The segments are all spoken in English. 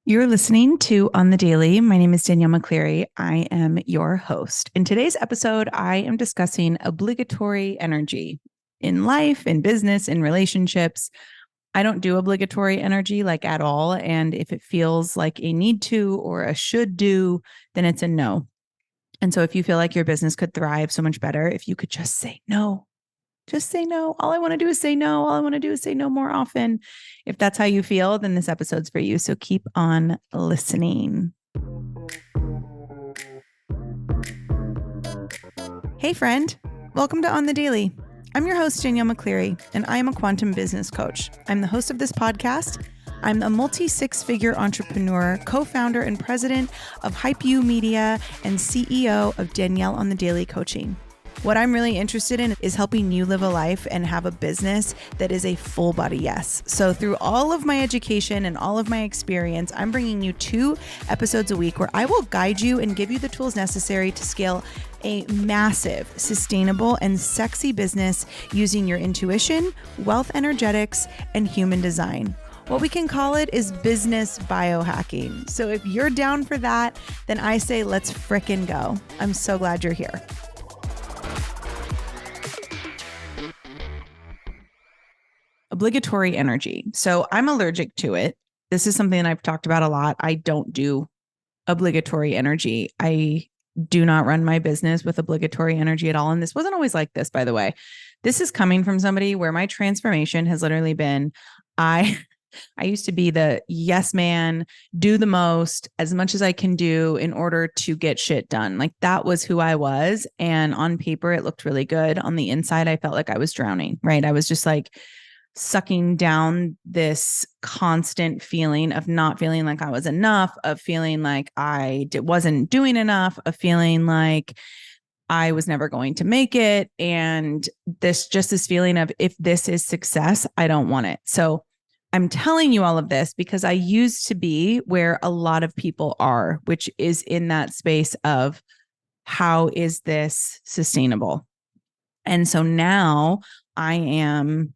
You're listening to On the Daily. My name is Danielle McCleary. I am your host. In today's episode, I am discussing obligatory energy in life, in business, in relationships. I don't do obligatory energy like at all. And if it feels like a need to or a should do, then it's a no. And so if you feel like your business could thrive so much better, if you could just say no, just say no. All I want to do is say no. All I want to do is say no more often. If that's how you feel, then this episode's for you. So keep on listening. Hey, friend. Welcome to On the Daily. I'm your host, Danielle McCleary, and I am a quantum business coach. I'm the host of this podcast. I'm a multi-six-figure entrepreneur, co-founder and president of Hype You Media, and CEO of Danielle on the Daily Coaching. What I'm really interested in is helping you live a life and have a business that is a full body yes. So through all of my education and all of my experience, I'm bringing you 2 episodes a week where I will guide you and give you the tools necessary to scale a massive, sustainable, and sexy business using your intuition, wealth energetics, and human design. What we can call it is business biohacking. So if you're down for that, then I say let's frickin' go. I'm so glad you're here. Obligatory energy. So I'm allergic to it. This is something that I've talked about a lot. I don't do obligatory energy. I do not run my business with obligatory energy at all. And this wasn't always like this, by the way. This is coming from somebody where my transformation has literally been, I used to be the yes man, do the most, as much as I can do in order to get shit done. Like that was who I was. And on paper, it looked really good. On the inside, I felt like I was drowning, right? I was just like sucking down this constant feeling of not feeling like I was enough, of feeling like I wasn't doing enough, of feeling like I was never going to make it. And this feeling of if this is success, I don't want it. So I'm telling you all of this because I used to be where a lot of people are, which is in that space of how is this sustainable? And so now I am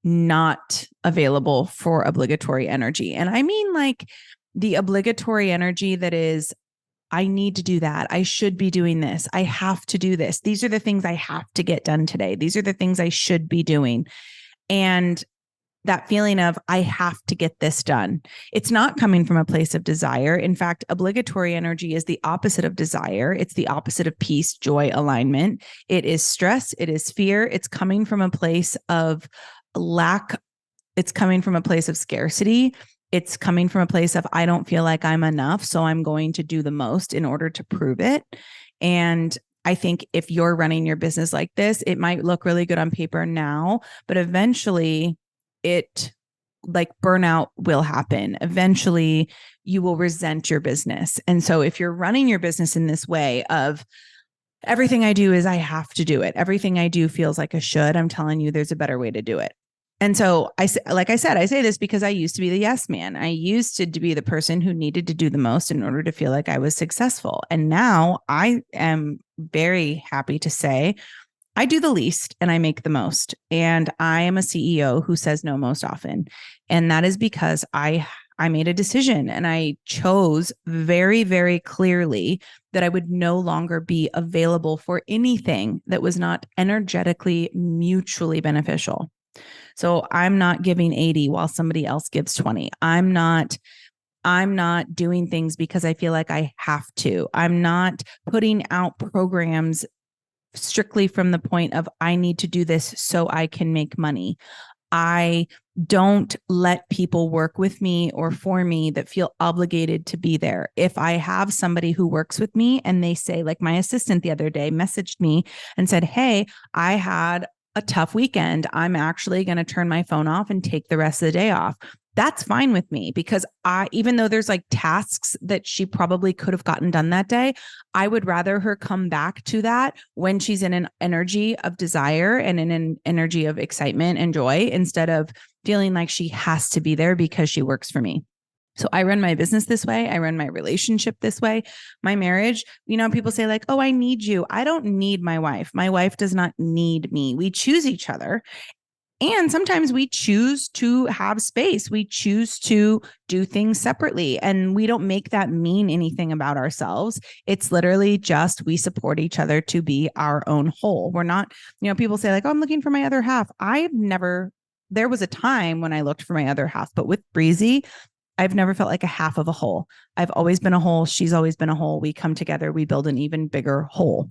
not available for obligatory energy. And I mean like the obligatory energy that is, I need to do that. I should be doing this. I have to do this. These are the things I have to get done today. These are the things I should be doing. And that feeling of I have to get this done. It's not coming from a place of desire. In fact, obligatory energy is the opposite of desire. It's the opposite of peace, joy, alignment. It is stress. It is fear. It's coming from a place of lack. It's coming from a place of scarcity. It's coming from a place of I don't feel like I'm enough, so I'm going to do the most in order to prove it. And I think if you're running your business like this, it might look really good on paper now, but eventually it like burnout will happen. Eventually you will resent your business. And so if you're running your business in this way of everything I do is I have to do it, everything I do feels like a should, I'm telling you, there's a better way to do it. And so I say this because I used to be the yes man. I used to be the person who needed to do the most in order to feel like I was successful. And now I am very happy to say I do the least and I make the most. And I am a CEO who says no most often. And that is because I made a decision and I chose very, very clearly that I would no longer be available for anything that was not energetically mutually beneficial. So I'm not giving 80 while somebody else gives 20. I'm not doing things because I feel like I have to. I'm not putting out programs strictly from the point of I need to do this so I can make money. I don't let people work with me or for me that feel obligated to be there. If I have somebody who works with me and they say, like my assistant the other day messaged me and said, hey, I had a tough weekend. I'm actually going to turn my phone off and take the rest of the day off. That's fine with me because even though there's like tasks that she probably could have gotten done that day, I would rather her come back to that when she's in an energy of desire and in an energy of excitement and joy instead of feeling like she has to be there because she works for me. So I run my business this way. I run my relationship this way. My marriage, people say like, oh, I need you. I don't need my wife. My wife does not need me. We choose each other. And sometimes we choose to have space. We choose to do things separately, and we don't make that mean anything about ourselves. It's literally just we support each other to be our own whole. We're not, people say like, oh, I'm looking for my other half. I've never, there was a time when I looked for my other half, but with Breezy, I've never felt like a half of a whole. I've always been a whole. She's always been a whole. We come together, we build an even bigger whole.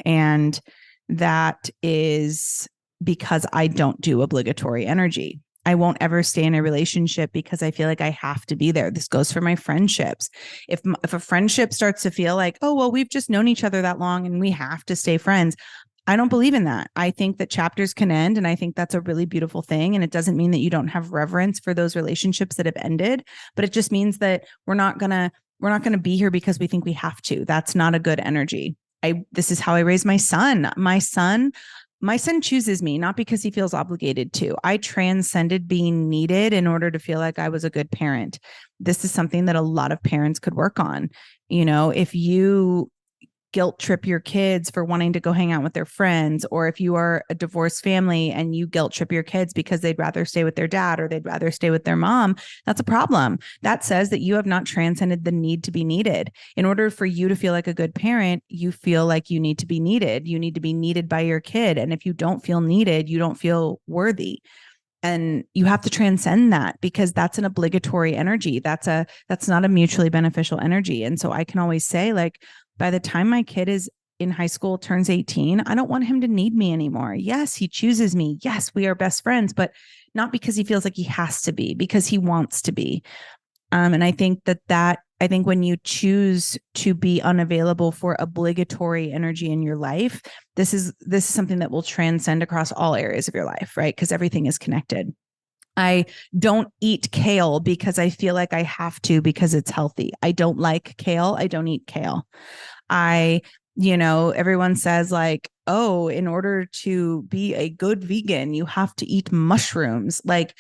And that is because I don't do obligatory energy. I won't ever stay in a relationship because I feel like I have to be there. This goes for my friendships. If a friendship starts to feel like, oh, well, we've just known each other that long and we have to stay friends, I don't believe in that. I think that chapters can end, and I think that's a really beautiful thing. And it doesn't mean that you don't have reverence for those relationships that have ended, but it just means that we're not gonna be here because we think we have to. That's not a good energy. This is how I raise my son. My son chooses me, not because he feels obligated to. I transcended being needed in order to feel like I was a good parent. This is something that a lot of parents could work on. If you guilt trip your kids for wanting to go hang out with their friends, or if you are a divorced family and you guilt trip your kids because they'd rather stay with their dad or they'd rather stay with their mom, that's a problem. That says that you have not transcended the need to be needed. In order for you to feel like a good parent, you feel like you need to be needed. You need to be needed by your kid. And if you don't feel needed, you don't feel worthy. And you have to transcend that, because that's an obligatory energy. That's not a mutually beneficial energy. And so I can always say, like, by the time my kid is in high school, turns 18, I don't want him to need me anymore. Yes, he chooses me. Yes, we are best friends, but not because he feels like he has to be, because he wants to be. And I think I think when you choose to be unavailable for obligatory energy in your life, this is something that will transcend across all areas of your life, right? Because everything is connected. I don't eat kale because I feel like I have to because it's healthy. I don't like kale. I don't eat kale. Everyone says like, oh, in order to be a good vegan, you have to eat mushrooms. Like,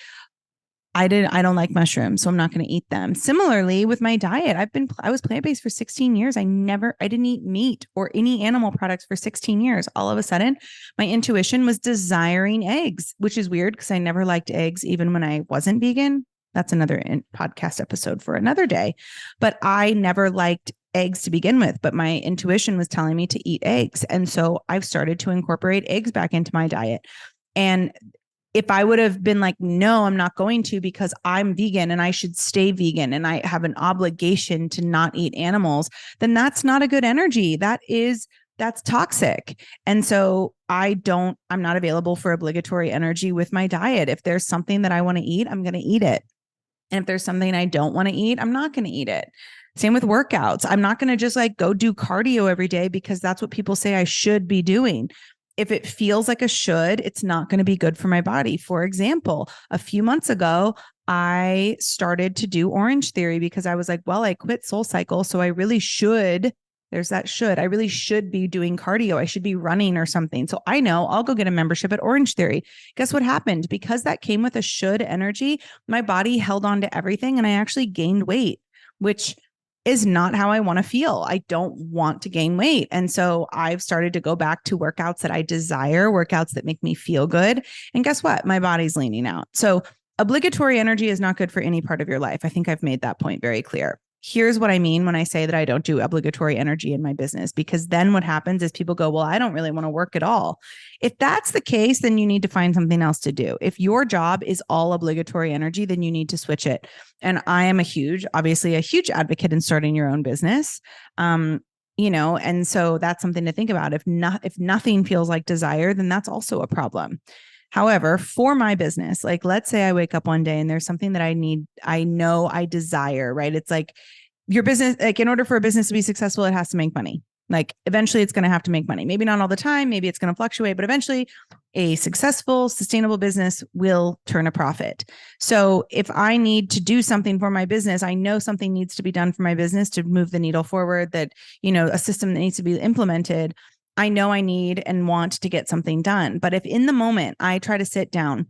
I don't like mushrooms, so I'm not going to eat them. Similarly with my diet, I was plant-based for 16 years. I didn't eat meat or any animal products for 16 years. All of a sudden, my intuition was desiring eggs, which is weird because I never liked eggs even when I wasn't vegan. That's another podcast episode for another day. But I never liked eggs to begin with, but my intuition was telling me to eat eggs. And so I've started to incorporate eggs back into my diet. And if I would have been like, no, I'm not going to because I'm vegan and I should stay vegan and I have an obligation to not eat animals, then that's not a good energy. That's toxic. And so I'm not available for obligatory energy with my diet. If there's something that I want to eat, I'm going to eat it. And if there's something I don't want to eat, I'm not going to eat it. Same with workouts. I'm not going to just like go do cardio every day because that's what people say I should be doing. If it feels like a should, it's not going to be good for my body. For example, a few months ago, I started to do Orange Theory because I was like, well, I quit Soul Cycle. So I really should. There's that should. I really should be doing cardio. I should be running or something. So I know I'll go get a membership at Orange Theory. Guess what happened? Because that came with a should energy, my body held on to everything and I actually gained weight, which is not how I want to feel. I don't want to gain weight. And so I've started to go back to workouts that I desire, workouts that make me feel good. And guess what? My body's leaning out. So obligatory energy is not good for any part of your life. I think I've made that point very clear. Here's what I mean when I say that I don't do obligatory energy in my business, because then what happens is people go, well, I don't really want to work at all. If that's the case, then you need to find something else to do. If your job is all obligatory energy, then you need to switch it. And I am obviously a huge advocate in starting your own business. And so that's something to think about. If nothing feels like desire, then that's also a problem. However, for my business, like let's say I wake up one day and there's something that I know I desire, right? It's like your business, like in order for a business to be successful, it has to make money. Like eventually it's going to have to make money. Maybe not all the time, maybe it's going to fluctuate, but eventually a successful, sustainable business will turn a profit. So if I need to do something for my business, I know something needs to be done for my business to move the needle forward, that, a system that needs to be implemented. I know I need and want to get something done. But if in the moment I try to sit down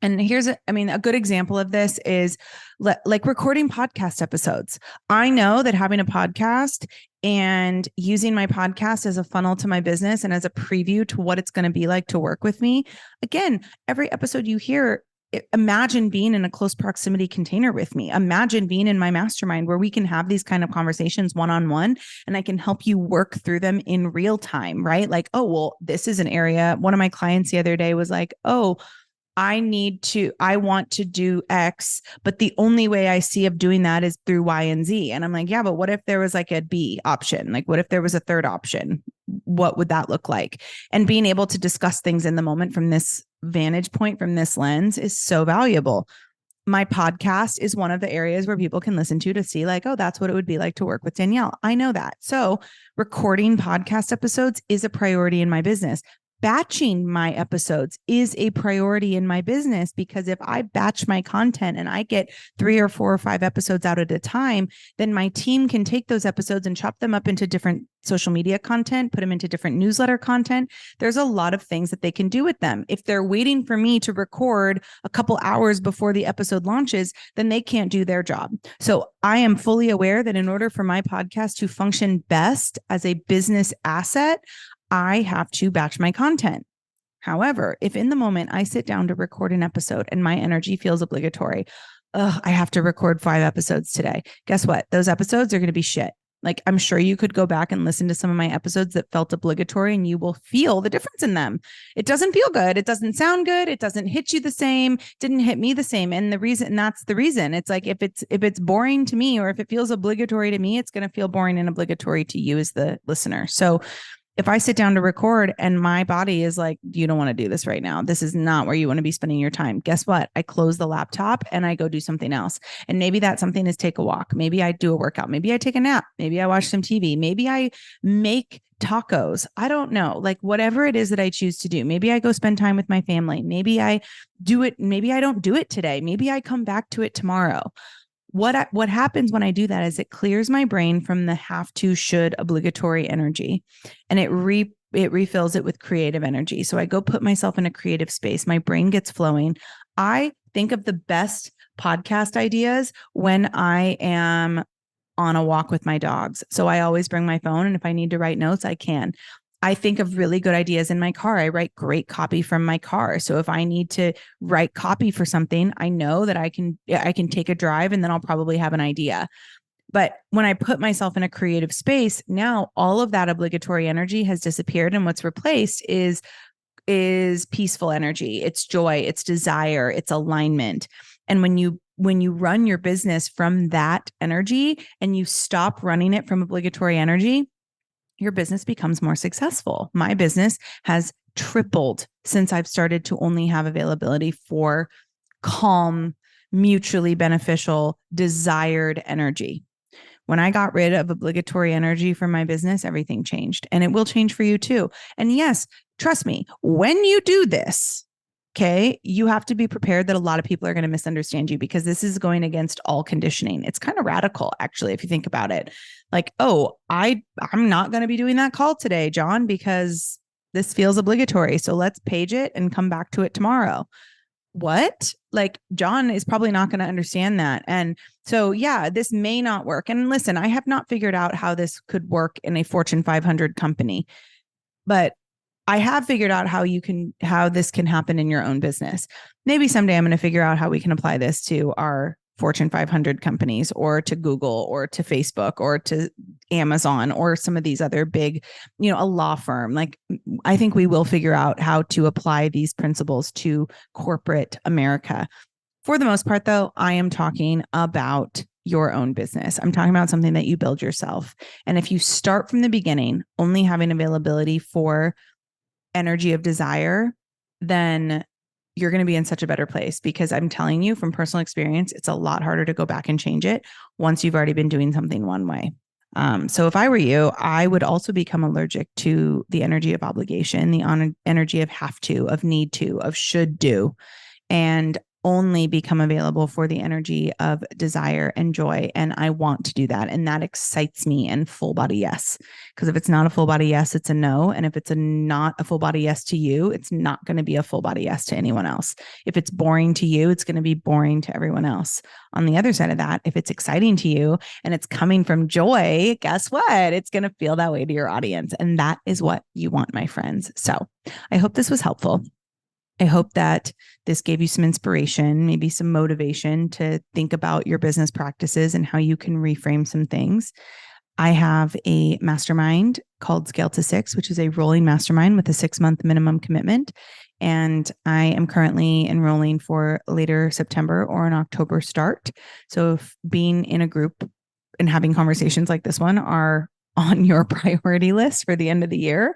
And here's, a good example of this is like recording podcast episodes. I know that having a podcast and using my podcast as a funnel to my business and as a preview to what it's going to be like to work with me. Again, every episode you hear, imagine being in a close proximity container with me. Imagine being in my mastermind where we can have these kind of conversations one-on-one, and I can help you work through them in real time, right? Like, oh, well, this is an area. One of my clients the other day was like, oh, I want to do X, but the only way I see of doing that is through Y and Z. And I'm like, yeah, but what if there was like a B option? Like, what if there was a third option? What would that look like? And being able to discuss things in the moment from this vantage point, from this lens, is so valuable. My podcast is one of the areas where people can listen to see like, oh, that's what it would be like to work with Danielle. I know that. So recording podcast episodes is a priority in my business. Batching my episodes is a priority in my business, because if I batch my content and I get 3 or 4 or 5 episodes out at a time, then my team can take those episodes and chop them up into different social media content, put them into different newsletter content. There's a lot of things that they can do with them. If they're waiting for me to record a couple hours before the episode launches, then they can't do their job. So I am fully aware that in order for my podcast to function best as a business asset, I have to batch my content. However, if in the moment I sit down to record an episode and my energy feels obligatory, I have to record 5 episodes today. Guess what? Those episodes are going to be shit. Like, I'm sure you could go back and listen to some of my episodes that felt obligatory, and you will feel the difference in them. It doesn't feel good. It doesn't sound good. It doesn't hit you the same. Didn't hit me the same. And that's the reason. It's like, if it's boring to me, or if it feels obligatory to me, it's going to feel boring and obligatory to you as the listener. So if I sit down to record and my body is like, you don't want to do this right now, this is not where you want to be spending your time, guess what? I close the laptop and I go do something else. And maybe that something is take a walk. Maybe I do a workout. Maybe I take a nap. Maybe I watch some TV. Maybe I make tacos. I don't know, like whatever it is that I choose to do. Maybe I go spend time with my family. Maybe I do it. Maybe I don't do it today. Maybe I come back to it tomorrow. What happens when I do that is it clears my brain from the have to, should, obligatory energy, and it refills it with creative energy. So I go put myself in a creative space. My brain gets flowing. I think of the best podcast ideas when I am on a walk with my dogs. So I always bring my phone, and if I need to write notes, I can. I think of really good ideas in my car. I write great copy from my car. So if I need to write copy for something, I know that I can take a drive, and then I'll probably have an idea. But when I put myself in a creative space, now all of that obligatory energy has disappeared, and what's replaced is peaceful energy. It's joy, it's desire, it's alignment. And when you run your business from that energy and you stop running it from obligatory energy, your business becomes more successful. My business has tripled since I've started to only have availability for calm, mutually beneficial, desired energy. When I got rid of obligatory energy from my business, everything changed, and it will change for you too. And yes, trust me, when you do this, okay, you have to be prepared that a lot of people are going to misunderstand you, because this is going against all conditioning. It's kind of radical, actually, if you think about it. Like, oh, I'm not going to be doing that call today, John, because this feels obligatory. So let's page it and come back to it tomorrow. What? Like, John is probably not going to understand that. And so, yeah, this may not work. And listen, I have not figured out how this could work in a Fortune 500 company, but I have figured out how this can happen in your own business. Maybe someday I'm going to figure out how we can apply this to our Fortune 500 companies, or to Google, or to Facebook, or to Amazon, or some of these other big, a law firm. Like, I think we will figure out how to apply these principles to corporate America. For the most part, though, I am talking about your own business. I'm talking about something that you build yourself. And if you start from the beginning, only having availability for energy of desire, then you're going to be in such a better place, because I'm telling you from personal experience, it's a lot harder to go back and change it once you've already been doing something one way. So if I were you, I would also become allergic to the energy of obligation, the energy of have to, of need to, of should do. And only become available for the energy of desire and joy. And I want to do that. And that excites me in full body yes. Because if it's not a full body yes, it's a no. And if it's not a full body yes to you, it's not going to be a full body yes to anyone else. If it's boring to you, it's going to be boring to everyone else. On the other side of that, if it's exciting to you and it's coming from joy, guess what? It's going to feel that way to your audience. And that is what you want, my friends. So I hope this was helpful. I hope that this gave you some inspiration, maybe some motivation to think about your business practices and how you can reframe some things. I have a mastermind called Scale to Six, which is a rolling mastermind with a 6-month minimum commitment. And I am currently enrolling for later September or an October start. So if being in a group and having conversations like this one are on your priority list for the end of the year,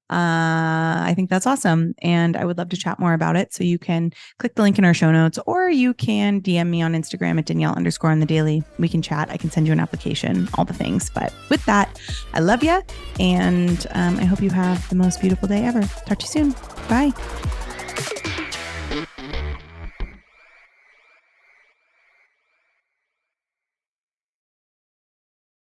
I think that's awesome. And I would love to chat more about it. So you can click the link in our show notes, or you can DM me on Instagram at Danielle_on_the_daily. We can chat. I can send you an application, all the things. But with that, I love you. And I hope you have the most beautiful day ever. Talk to you soon. Bye.